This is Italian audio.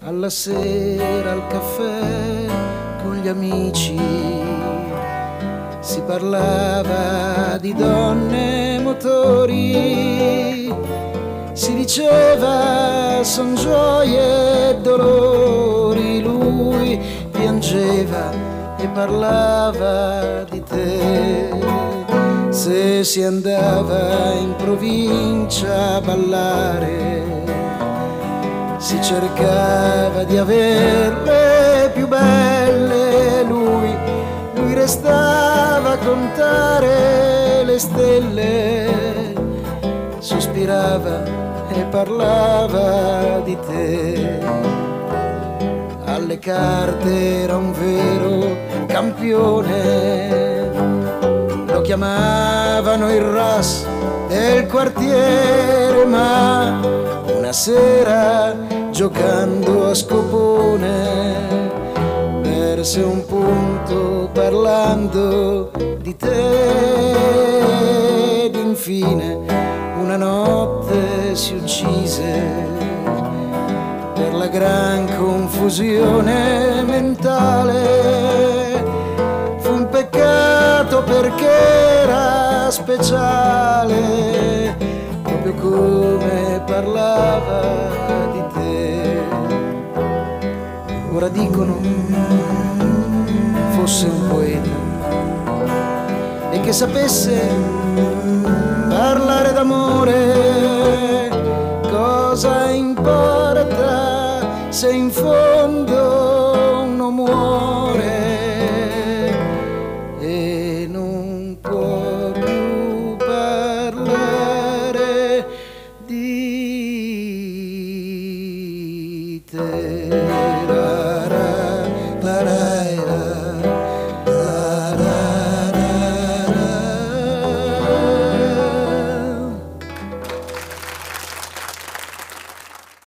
Alla sera al caffè con gli amici si parlava di donne e motori, si diceva son gioie e dolori, lui piangeva e parlava di te. Se si andava in provincia a ballare si cercava di averle più belle, lui restava a contare le stelle, sospirava e parlava di te. Alle carte era un vero campione, lo chiamavano il ras del quartiere, ma una sera giocando a scopone perse un punto parlando di te, ed infine una notte si uccise per la gran confusione mentale. Fu un peccato perché era speciale, proprio come parlava di te. Ora dicono fosse un poeta e che sapesse parlare d'amore. Cosa importa se in fondo uno muore e non può più parlare di te?